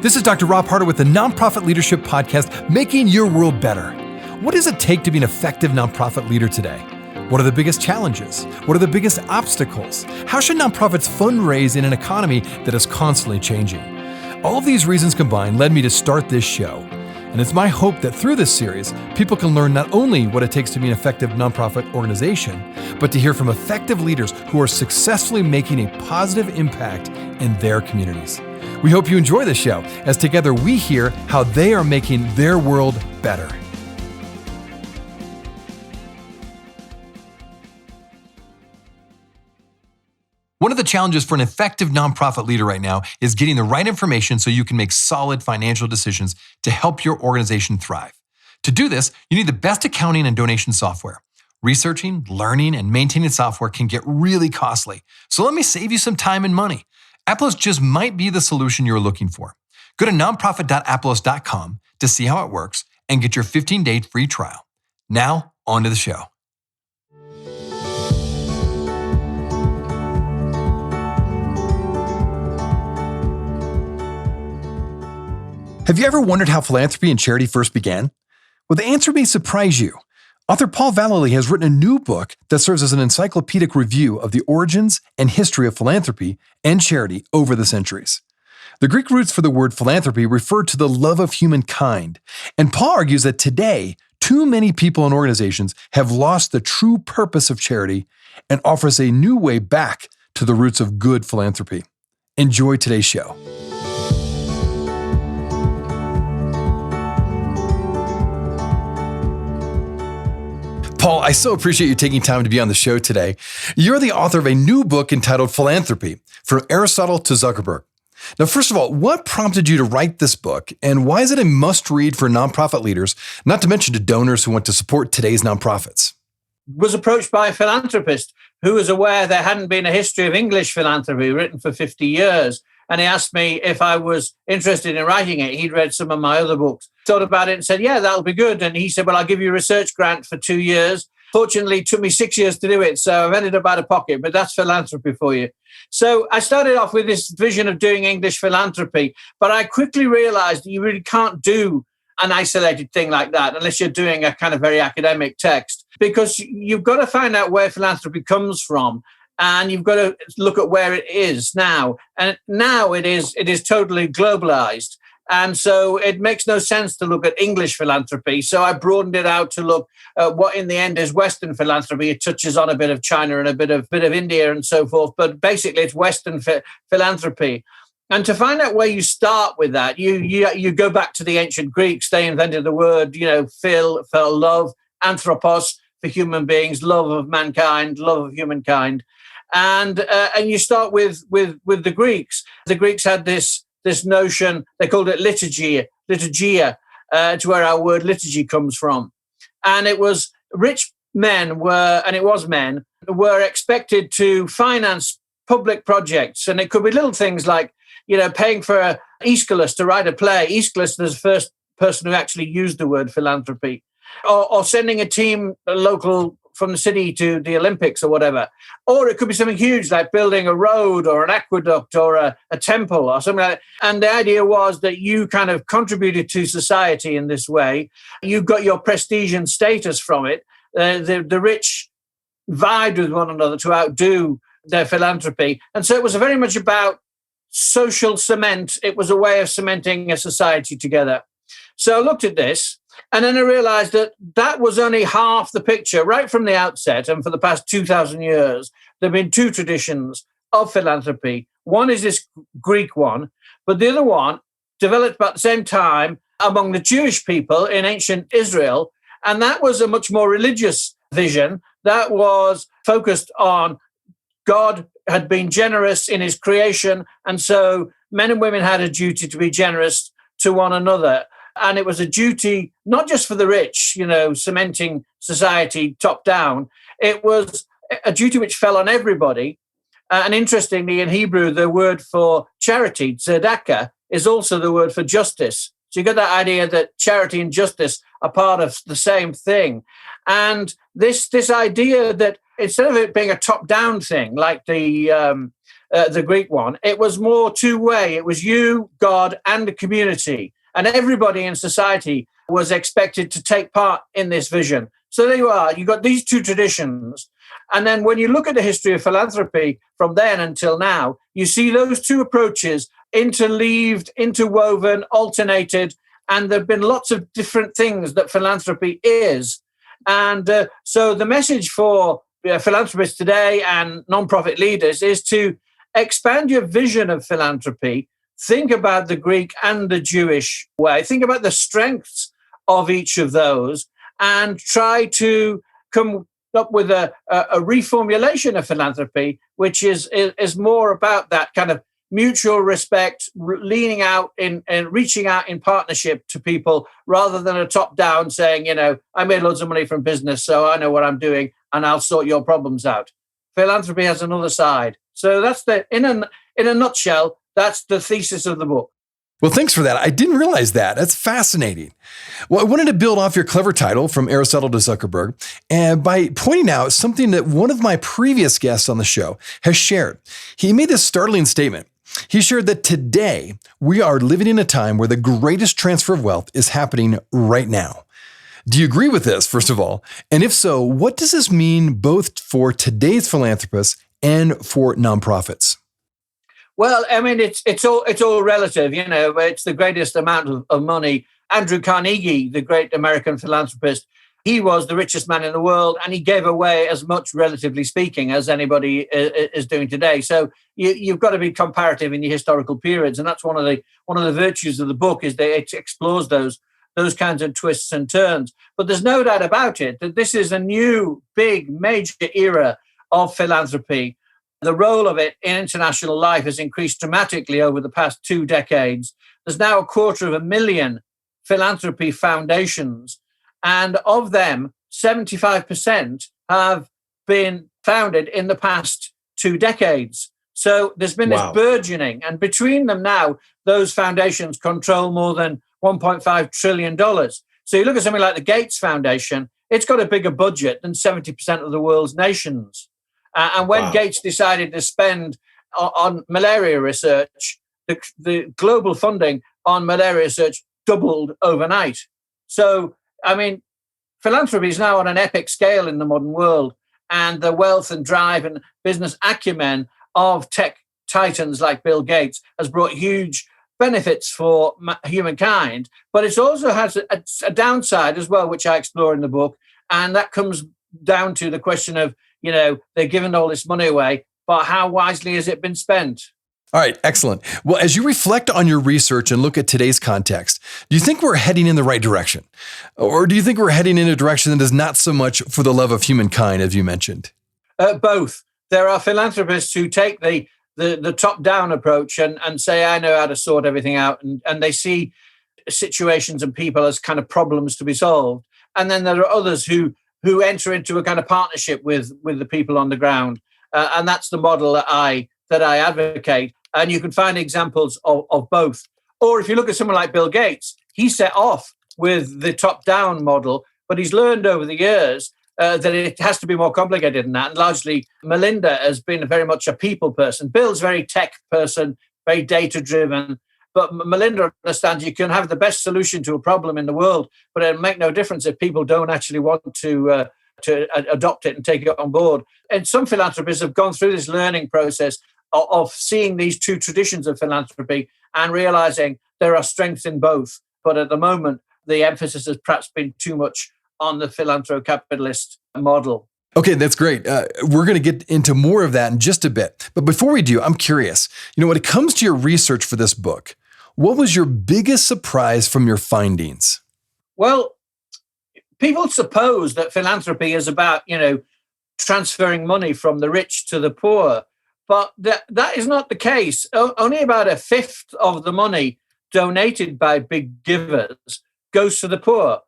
This is Dr. Rob Harder with the Nonprofit Leadership Podcast, Making Your World Better. What does it take to be an effective nonprofit leader today? What are the biggest challenges? What are the biggest obstacles? How should nonprofits fundraise in an economy that is constantly changing? All of these reasons combined led me to start this show. And it's my hope that through this series, people can learn not only what it takes to be an effective nonprofit organization, but to hear from effective leaders who are successfully making a positive impact in their communities. We hope you enjoy the show, as together we hear how they are making their world better. One of the challenges for an effective nonprofit leader right now is getting the right information so you can make solid financial decisions to help your organization thrive. To do this, you need the best accounting and donation software. Researching, learning, and maintaining software can get really costly. So let me save you some time and money. Aplos just might be the solution you're looking for. Go to nonprofit.aplos.com to see how it works and get your 15-day free trial. Now, on to the show. Have you ever wondered how philanthropy and charity first began? Well, the answer may surprise you. Author Paul Vallely has written a new book that serves as an encyclopedic review of the origins and history of philanthropy and charity over the centuries. The Greek roots for the word philanthropy refer to the love of humankind, and Paul argues that today, too many people and organizations have lost the true purpose of charity and offers a new way back to the roots of good philanthropy. Enjoy today's show. Paul, I so appreciate you taking time to be on the show today. You're the author of a new book entitled Philanthropy, From Aristotle to Zuckerberg. Now, first of all, what prompted you to write this book, and why is it a must-read for nonprofit leaders, not to mention to donors who want to support today's nonprofits? Was approached by a philanthropist who was aware there hadn't been a history of English philanthropy written for 50 years. And he asked me if I was interested in writing it. He'd read some of my other books, thought about it and said, yeah, that'll be good. And he said, well, I'll give you a research grant for 2 years. Fortunately, it took me 6 years to do it. So I've ended up out of pocket, but that's philanthropy for you. So I started off with this vision of doing English philanthropy, but I quickly realized that you really can't do an isolated thing like that unless you're doing a kind of very academic text, because you've got to find out where philanthropy comes from. And you've got to look at where it is now. And now it is totally globalized. And so it makes no sense to look at English philanthropy. So I broadened it out to look at what in the end is Western philanthropy. It touches on a bit of China and a bit of India and so forth. But basically it's Western philanthropy. And to find out where you start with that, you go back to the ancient Greeks. They invented the word, phil, for love, anthropos, for human beings, love of mankind, love of humankind. And you start with the Greeks. The Greeks had this notion, they called it liturgia. It's where our word liturgy comes from. And it was rich men were expected to finance public projects. And it could be little things like, paying for Aeschylus to write a play. Aeschylus was the first person who actually used the word philanthropy. Or sending a team, local from the city to the Olympics or whatever. Or it could be something huge like building a road or an aqueduct or a temple or something like that. And the idea was that you kind of contributed to society in this way. You got your prestige and status from it. The rich vied with one another to outdo their philanthropy. And so it was very much about social cement. It was a way of cementing a society together. So I looked at this. And then I realized that was only half the picture right from the outset. And for the past 2,000 years, there have been two traditions of philanthropy. One is this Greek one, but the other one developed about the same time among the Jewish people in ancient Israel. And that was a much more religious vision that was focused on God had been generous in his creation. And so men and women had a duty to be generous to one another. And it was a duty, not just for the rich, cementing society top down. It was a duty which fell on everybody. And interestingly, in Hebrew, the word for charity, tzedakah, is also the word for justice. So you get that idea that charity and justice are part of the same thing. And this idea that instead of it being a top-down thing, like the the Greek one, it was more two-way. It was you, God, and the community. And everybody in society was expected to take part in this vision. So there you are. You've got these two traditions. And then when you look at the history of philanthropy from then until now, you see those two approaches interleaved, interwoven, alternated, and there have been lots of different things that philanthropy is. And so the message for philanthropists today and nonprofit leaders is to expand your vision of philanthropy. Think about the Greek and the Jewish way. Think about the strengths of each of those and try to come up with a reformulation of philanthropy, which is more about that kind of mutual respect, leaning out and reaching out in partnership to people rather than a top-down saying, I made loads of money from business, so I know what I'm doing and I'll sort your problems out. Philanthropy has another side. So that's in a nutshell, that's the thesis of the book. Well, thanks for that. I didn't realize that. That's fascinating. Well, I wanted to build off your clever title, From Aristotle to Zuckerberg, and by pointing out something that one of my previous guests on the show has shared. He made this startling statement. He shared that today we are living in a time where the greatest transfer of wealth is happening right now. Do you agree with this, first of all? And if so, what does this mean both for today's philanthropists and for nonprofits? Well, I mean, it's all relative. It's the greatest amount of money. Andrew Carnegie, the great American philanthropist, he was the richest man in the world, and he gave away as much, relatively speaking, as anybody is doing today. So you've got to be comparative in your historical periods, and that's one of the virtues of the book is that it explores those kinds of twists and turns. But there's no doubt about it that this is a new, big, major era of philanthropy. The role of it in international life has increased dramatically over the past 2 decades. There's now 250,000 philanthropy foundations, and of them, 75% have been founded in the past 2 decades. So there's been this burgeoning, and between them now, those foundations control more than $1.5 trillion. So you look at something like the Gates Foundation, it's got a bigger budget than 70% of the world's nations. And when Gates decided to spend on malaria research, the global funding on malaria research doubled overnight. So, I mean, philanthropy is now on an epic scale in the modern world, and the wealth and drive and business acumen of tech titans like Bill Gates has brought huge benefits for humankind. But it also has a downside as well, which I explore in the book, and that comes down to the question of, they're giving all this money away, but how wisely has it been spent? All right, excellent. Well, as you reflect on your research and look at today's context, do you think we're heading in the right direction? Or do you think we're heading in a direction that is not so much for the love of humankind, as you mentioned? Both. There are philanthropists who take the top-down approach and say, I know how to sort everything out, and they see situations and people as kind of problems to be solved. And then there are others who enter into a kind of partnership with the people on the ground. And that's the model that I advocate. And you can find examples of both. Or if you look at someone like Bill Gates, he set off with the top-down model, but he's learned over the years that it has to be more complicated than that. And largely, Melinda has been very much a people person. Bill's very tech person, very data-driven. But Melinda understands you can have the best solution to a problem in the world, but it'll make no difference if people don't actually want to adopt it and take it on board. And some philanthropists have gone through this learning process of seeing these two traditions of philanthropy and realizing there are strengths in both. But at the moment, the emphasis has perhaps been too much on the philanthro-capitalist model. Okay, that's great. We're going to get into more of that in just a bit. But before we do, I'm curious, when it comes to your research for this book, what was your biggest surprise from your findings? Well, people suppose that philanthropy is about, transferring money from the rich to the poor. But that is not the case. Only about a fifth of the money donated by big givers goes to the poor.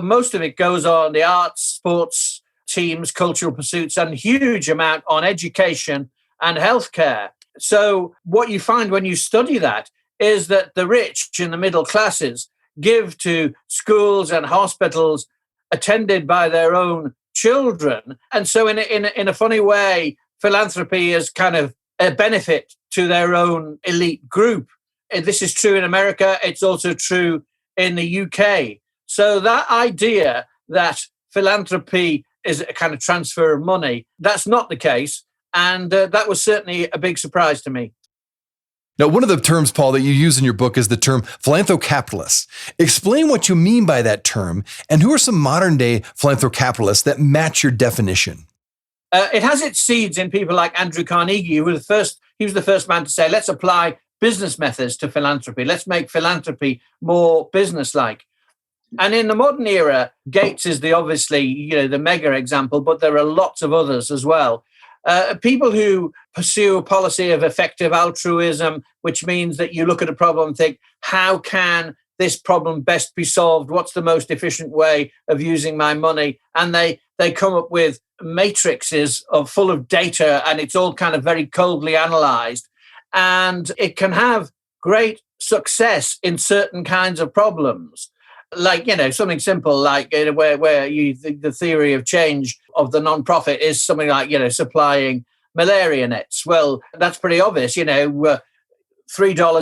Most of it goes on the arts, sports, teams, cultural pursuits, and a huge amount on education and healthcare. So what you find when you study that is that the rich and the middle classes give to schools and hospitals attended by their own children. And so in a funny way, philanthropy has kind of a benefit to their own elite group. This is true in America. It's also true in the UK. So that idea that philanthropy is a kind of transfer of money, that's not the case. And that was certainly a big surprise to me. Now, one of the terms, Paul, that you use in your book is the term philanthrocapitalists. Explain what you mean by that term, and who are some modern-day philanthrocapitalists that match your definition? It has its seeds in people like Andrew Carnegie, who was the first man to say, let's apply business methods to philanthropy. Let's make philanthropy more business-like. And in the modern era, Gates is obviously the mega example, but there are lots of others as well. People who pursue a policy of effective altruism, which means that you look at a problem and think, how can this problem best be solved? What's the most efficient way of using my money? And they come up with matrices full of data, and it's all kind of very coldly analyzed. And it can have great success in certain kinds of problems. Like, something simple, like where the theory of change of the non-profit is something like, supplying malaria nets. Well, that's pretty obvious. $3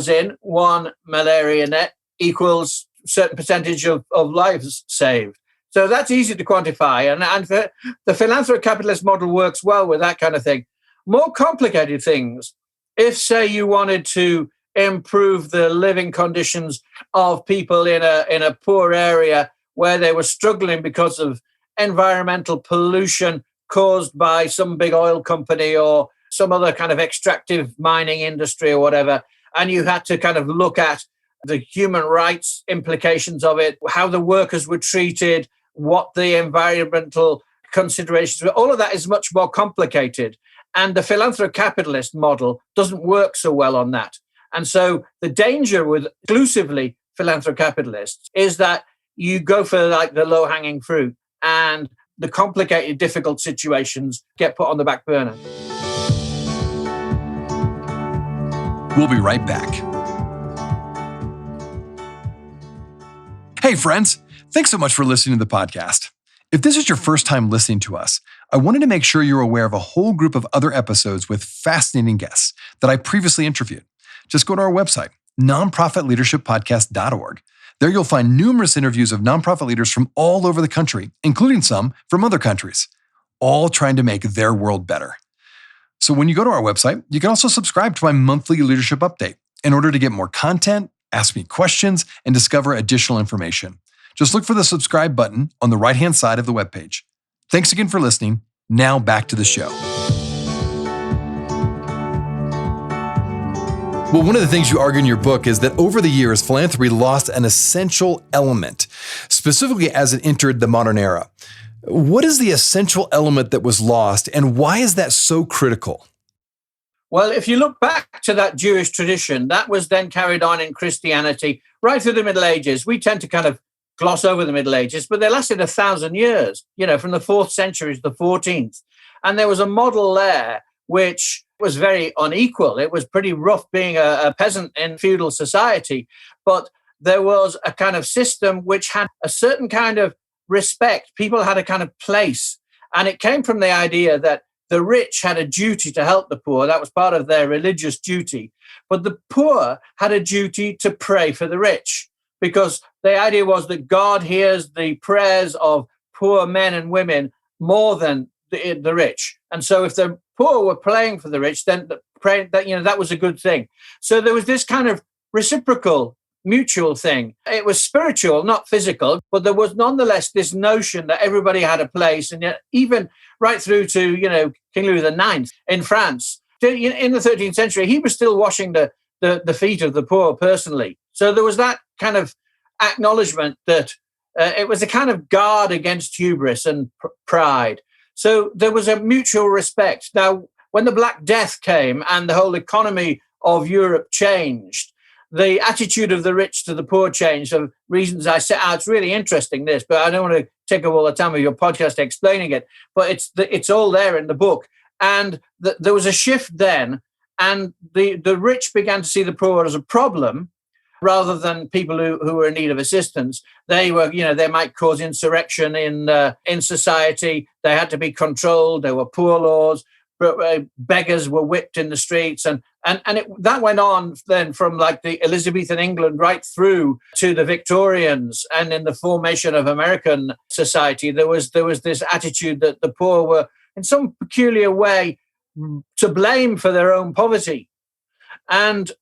in, one malaria net equals a certain percentage of lives saved. So that's easy to quantify. And the philanthrocapitalist model works well with that kind of thing. More complicated things, if, say, you wanted to improve the living conditions of people in a poor area where they were struggling because of environmental pollution caused by some big oil company or some other kind of extractive mining industry or whatever, and you had to kind of look at the human rights implications of it, how the workers were treated, what the environmental considerations were. All of that is much more complicated, and the philanthrocapitalist model doesn't work so well on that. And so the danger with exclusively philanthrocapitalists is that you go for like the low-hanging fruit, and the complicated, difficult situations get put on the back burner. We'll be right back. Hey, friends. Thanks so much for listening to the podcast. If this is your first time listening to us, I wanted to make sure you're aware of a whole group of other episodes with fascinating guests that I previously interviewed. Just go to our website, nonprofitleadershippodcast.org. There you'll find numerous interviews of nonprofit leaders from all over the country, including some from other countries, all trying to make their world better. So when you go to our website, you can also subscribe to my monthly leadership update in order to get more content, ask me questions, and discover additional information. Just look for the subscribe button on the right-hand side of the webpage. Thanks again for listening. Now back to the show. Well, one of the things you argue in your book is that over the years, philanthropy lost an essential element, specifically as it entered the modern era. What is the essential element that was lost, and why is that so critical? Well, if you look back to that Jewish tradition, that was then carried on in Christianity right through the Middle Ages. We tend to kind of gloss over the Middle Ages, but they lasted 1,000 years, from the 4th century to the 14th. And there was a model there which was very unequal. It was pretty rough being a peasant in feudal society, but there was a kind of system which had a certain kind of respect. People had a kind of place. And it came from the idea that the rich had a duty to help the poor. That was part of their religious duty. But the poor had a duty to pray for the rich, because the idea was that God hears the prayers of poor men and women more than the rich. And so if the poor were praying for the rich, then that was a good thing. So there was this kind of reciprocal, mutual thing. It was spiritual, not physical, but there was nonetheless this notion that everybody had a place. And yet, even right through to, King Louis IX in France, in the 13th century, he was still washing the feet of the poor personally. So there was that kind of acknowledgement that it was a kind of guard against hubris and pride. So there was a mutual respect. Now, when the Black Death came and the whole economy of Europe changed, the attitude of the rich to the poor changed for reasons I set out. It's really interesting, this, but I don't want to take up all the time of your podcast explaining it, but it's all there in the book. And there was a shift then, and the rich began to see the poor as a problem rather than people who were in need of assistance. They were, they might cause insurrection in society. They had to be controlled. There were poor laws. beggars were whipped in the streets. That went on then from like the Elizabethan England right through to the Victorians. And in the formation of American society, there was this attitude that the poor were in some peculiar way to blame for their own poverty. And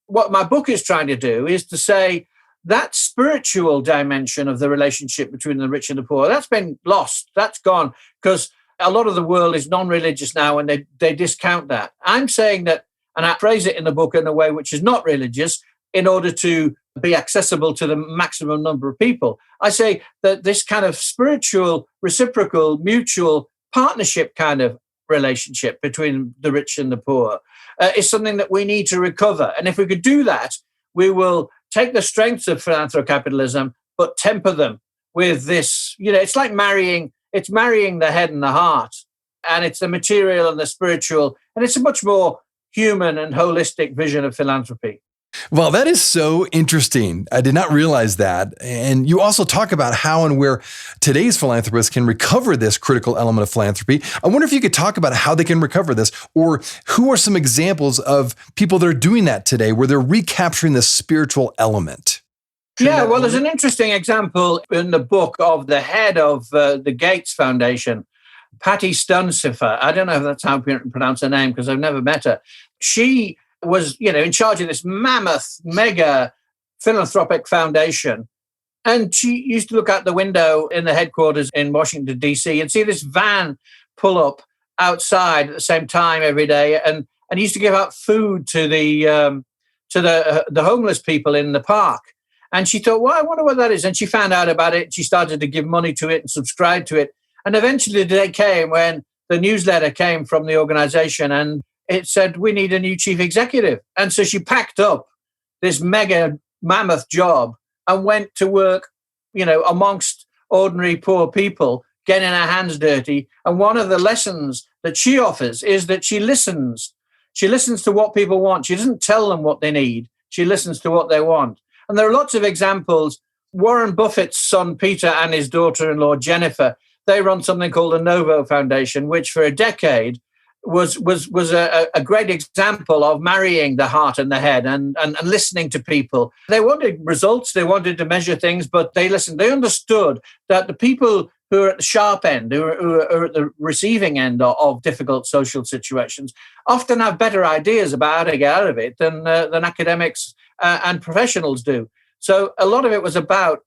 what my book is trying to do is to say that spiritual dimension of the relationship between the rich and the poor, that's been lost. That's gone because a lot of the world is non-religious now and they discount that. I'm saying that, and I phrase it in the book in a way which is not religious in order to be accessible to the maximum number of people. I say that this kind of spiritual, reciprocal, mutual partnership kind of relationship between the rich and the poor is something that we need to recover. And if we could do that, we will take the strengths of philanthrocapitalism, but temper them with this, it's like marrying the head and the heart, and it's the material and the spiritual, and it's a much more human and holistic vision of philanthropy. Well, that is so interesting. I did not realize that. And you also talk about how and where today's philanthropists can recover this critical element of philanthropy. I wonder if you could talk about how they can recover this, or who are some examples of people that are doing that today, where they're recapturing the spiritual element. Yeah, well, there's an interesting example in the book of the head of the Gates Foundation, Patty Stunsifer. I don't know if that's how you pronounce her name because I've never met her. She was, in charge of this mammoth, mega philanthropic foundation. And she used to look out the window in the headquarters in Washington, D.C. and see this van pull up outside at the same time every day and used to give out food to the homeless people in the park. And she thought, well, I wonder what that is. And she found out about it. She started to give money to it and subscribe to it. And eventually the day came when the newsletter came from the organization and it said, we need a new chief executive. And so she packed up this mega mammoth job and went to work, amongst ordinary poor people, getting her hands dirty. And one of the lessons that she offers is that she listens. She listens to what people want. She doesn't tell them what they need. She listens to what they want. And there are lots of examples. Warren Buffett's son, Peter, and his daughter-in-law, Jennifer, they run something called the Novo Foundation, which for a decade was a great example of marrying the heart and the head and listening to people. They wanted results. They wanted to measure things, but they listened. They understood that the people who are at the sharp end, who are at the receiving end of difficult social situations, often have better ideas about how to get out of it than academics and professionals do. So a lot of it was about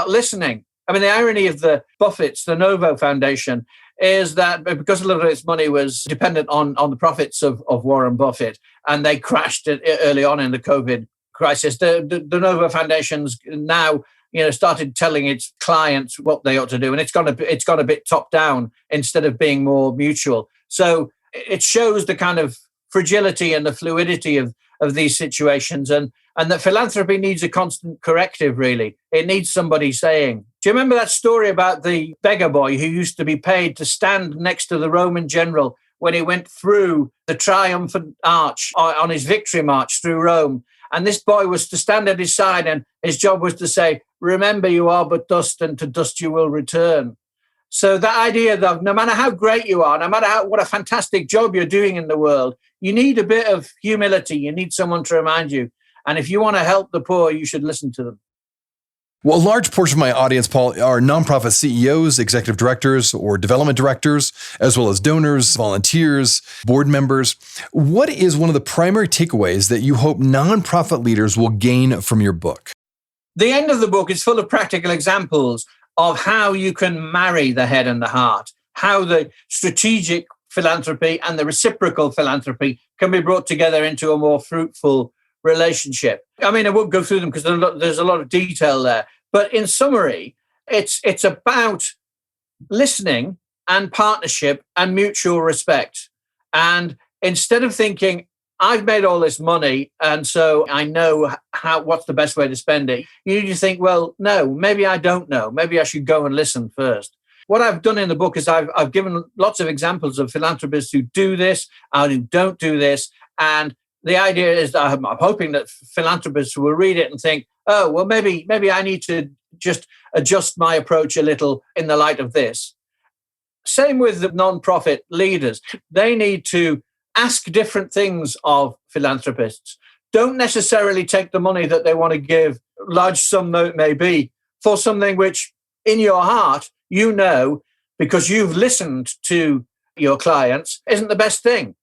listening. I mean, the irony of the Buffett's, the Novo Foundation, is that because a lot of its money was dependent on the profits of Warren Buffett, and they crashed early on in the COVID crisis, the Novo Foundation's now started telling its clients what they ought to do, and it's gone a bit top down instead of being more mutual. So it shows the kind of fragility and the fluidity of these situations, and that philanthropy needs a constant corrective, really. It needs somebody saying, do you remember that story about the beggar boy who used to be paid to stand next to the Roman general when he went through the triumphant arch on his victory march through Rome? And this boy was to stand at his side, and his job was to say, remember, you are but dust, and to dust you will return. So that idea that no matter how great you are, no matter what a fantastic job you're doing in the world, you need a bit of humility. You need someone to remind you. And if you want to help the poor, you should listen to them. Well, a large portion of my audience, Paul, are nonprofit CEOs, executive directors, or development directors, as well as donors, volunteers, board members. What is one of the primary takeaways that you hope nonprofit leaders will gain from your book? The end of the book is full of practical examples of how you can marry the head and the heart, how the strategic philanthropy and the reciprocal philanthropy can be brought together into a more fruitful relationship. I mean, I won't go through them because there's a lot of detail there. But in summary, it's about listening and partnership and mutual respect. And instead of thinking, I've made all this money, and so I know what's the best way to spend it, you need to think, well, no, maybe I don't know. Maybe I should go and listen first. What I've done in the book is I've given lots of examples of philanthropists who do this and who don't do this. And the idea is that I'm hoping that philanthropists will read it and think, oh, well, maybe I need to just adjust my approach a little in the light of this. Same with the non-profit leaders. They need to ask different things of philanthropists. Don't necessarily take the money that they want to give, large sum though it may be, for something which in your heart, you know, because you've listened to your clients, isn't the best thing.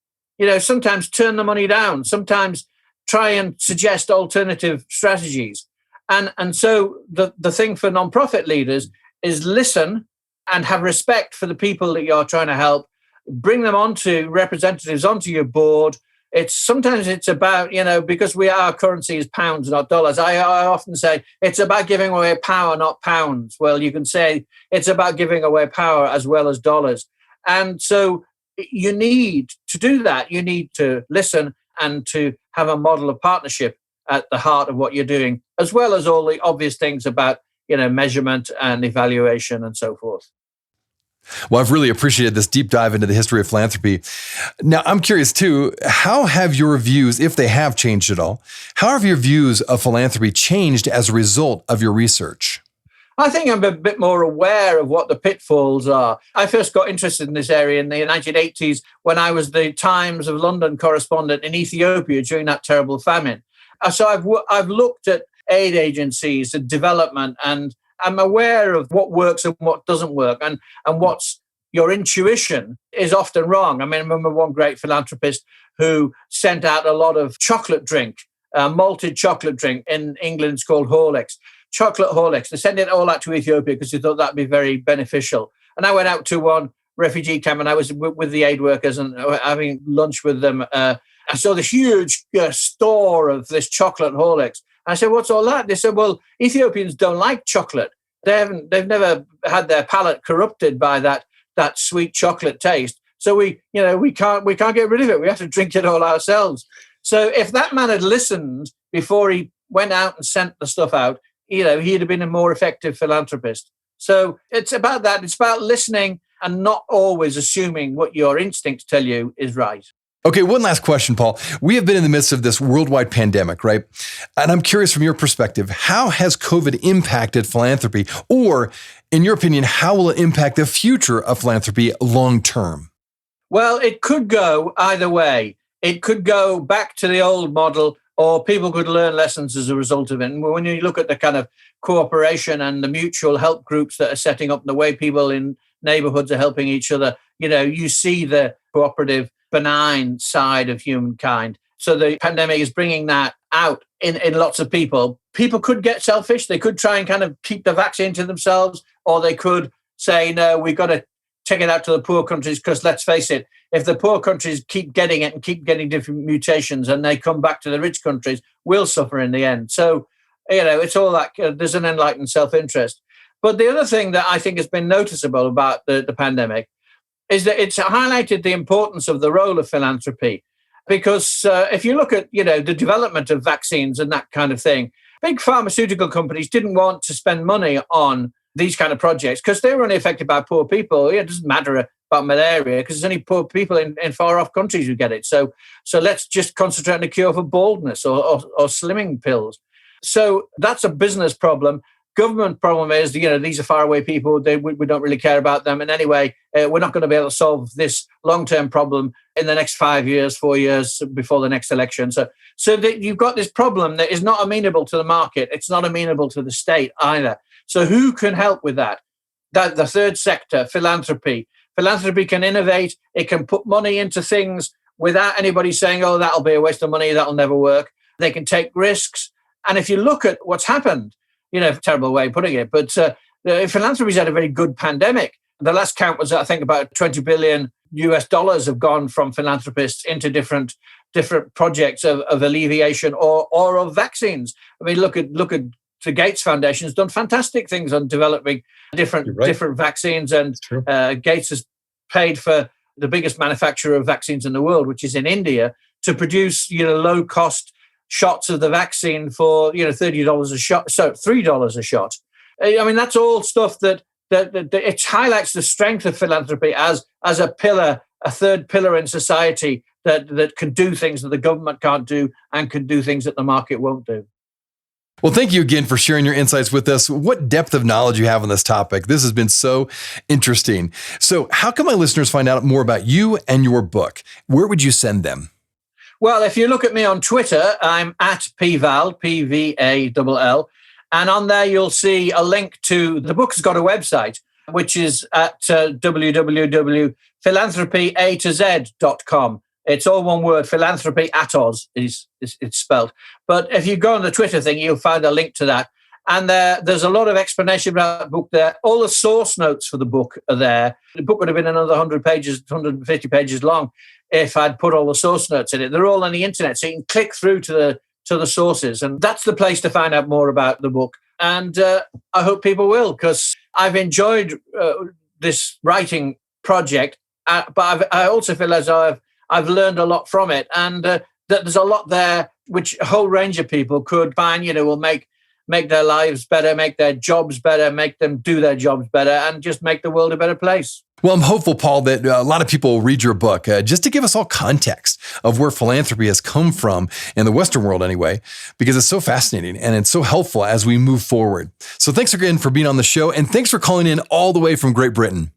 Sometimes turn the money down, sometimes try and suggest alternative strategies. And so the thing for non-profit leaders is listen and have respect for the people that you're trying to help, bring them onto representatives onto your board. Sometimes it's about, because our currency is pounds, not dollars. I often say it's about giving away power, not pounds. Well, you can say it's about giving away power as well as dollars. And so you need to do that. You need to listen and to have a model of partnership at the heart of what you're doing, as well as all the obvious things about, measurement and evaluation and so forth. Well, I've really appreciated this deep dive into the history of philanthropy. Now, I'm curious too, how have your views, if they have changed at all, how have your views of philanthropy changed as a result of your research? I think I'm a bit more aware of what the pitfalls are. I first got interested in this area in the 1980s when I was the Times of London correspondent in Ethiopia during that terrible famine. So I've looked at aid agencies and development, and I'm aware of what works and what doesn't work, and what's your intuition is often wrong. I remember one great philanthropist who sent out a lot of chocolate drink, malted chocolate drink in England. It's called Horlicks. Chocolate Horlicks. They sent it all out to Ethiopia because they thought that'd be very beneficial. And I went out to one refugee camp and I was with the aid workers and having lunch with them. I saw this huge store of this chocolate Horlicks. I said, "What's all that?" They said, "Well, Ethiopians don't like chocolate. They've never had their palate corrupted by that sweet chocolate taste. So we can't get rid of it. We have to drink it all ourselves." So if that man had listened before he went out and sent the stuff out, he'd have been a more effective philanthropist. So it's about that. It's about listening and not always assuming what your instincts tell you is right. Okay, one last question, Paul. We have been in the midst of this worldwide pandemic, right? And I'm curious from your perspective, how has COVID impacted philanthropy? Or, in your opinion, how will it impact the future of philanthropy long term? Well, it could go either way. It could go back to the old model, or people could learn lessons as a result of it. And when you look at the kind of cooperation and the mutual help groups that are setting up, and the way people in neighborhoods are helping each other, you see the cooperative, benign side of humankind. So the pandemic is bringing that out in lots of people. People could get selfish. They could try and kind of keep the vaccine to themselves, or they could say, no, we've got to take it out to the poor countries, because let's face it, if the poor countries keep getting it and keep getting different mutations and they come back to the rich countries, we'll suffer in the end. So, it's all that, there's an enlightened self-interest. But the other thing that I think has been noticeable about the pandemic is that it's highlighted the importance of the role of philanthropy. Because if you look at, the development of vaccines and that kind of thing, big pharmaceutical companies didn't want to spend money on these kind of projects because they were only affected by poor people. It doesn't matter about malaria because it's only poor people in far-off countries who get it. So let's just concentrate on a cure for baldness or slimming pills. So that's a business problem. Government problem is, these are faraway people. We don't really care about them. And anyway, we're not going to be able to solve this long-term problem in the next 5 years, 4 years before the next election. So that you've got this problem that is not amenable to the market. It's not amenable to the state either. So who can help with that? The third sector, philanthropy. Philanthropy can innovate. It can put money into things without anybody saying, oh, that'll be a waste of money. That'll never work. They can take risks. And if you look at what's happened, terrible way of putting it, but philanthropy's had a very good pandemic. The last count was, I think, about $20 billion have gone from philanthropists into different projects of alleviation or of vaccines. I mean, look at the Gates Foundation has done fantastic things on developing different vaccines, and Gates has paid for the biggest manufacturer of vaccines in the world, which is in India, to produce low cost shots of the vaccine for $30 a shot, so $3 a shot. I mean, that's all stuff that it highlights the strength of philanthropy as a pillar, a third pillar in society that can do things that the government can't do and can do things that the market won't do. Well, thank you again for sharing your insights with us. What depth of knowledge you have on this topic. This has been so interesting. So how can my listeners find out more about you and your book? Where would you send them? Well, if you look at me on Twitter, I'm at PVAL, P-V-A-L-L. And on there, you'll see a link to the book. Has got a website, which is at www.philanthropyatoz.com. It's all one word, philanthropy atos is it's spelled. But if you go on the Twitter thing, you'll find a link to that. And there's a lot of explanation about the book there. All the source notes for the book are there. The book would have been another 100 pages, 150 pages long if I'd put all the source notes in it. They're all on the internet, so you can click through to the sources. And that's the place to find out more about the book. And I hope people will, because I've enjoyed this writing project. But I also feel as though I've learned a lot from it. And that there's a lot there which a whole range of people could find, will make their lives better, make their jobs better, make them do their jobs better, and just make the world a better place. Well, I'm hopeful, Paul, that a lot of people will read your book just to give us all context of where philanthropy has come from in the Western world anyway, because it's so fascinating and it's so helpful as we move forward. So thanks again for being on the show, and thanks for calling in all the way from Great Britain.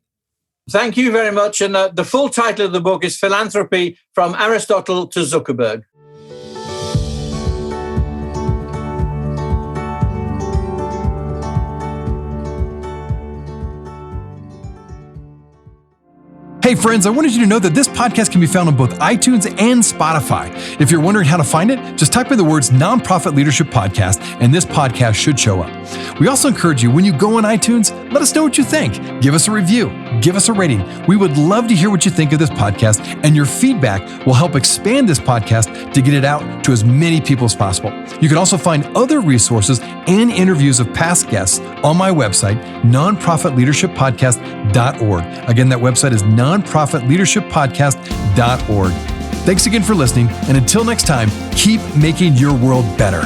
Thank you very much. And the full title of the book is Philanthropy from Aristotle to Zuckerberg. Hey friends, I wanted you to know that this podcast can be found on both iTunes and Spotify. If you're wondering how to find it, just type in the words Nonprofit Leadership Podcast and this podcast should show up. We also encourage you, when you go on iTunes, let us know what you think. Give us a review. Give us a rating. We would love to hear what you think of this podcast, and your feedback will help expand this podcast to get it out to as many people as possible. You can also find other resources and interviews of past guests on my website, nonprofitleadershippodcast.org. Again, that website is nonprofitleadershippodcast.org. Thanks again for listening, and until next time, keep making your world better.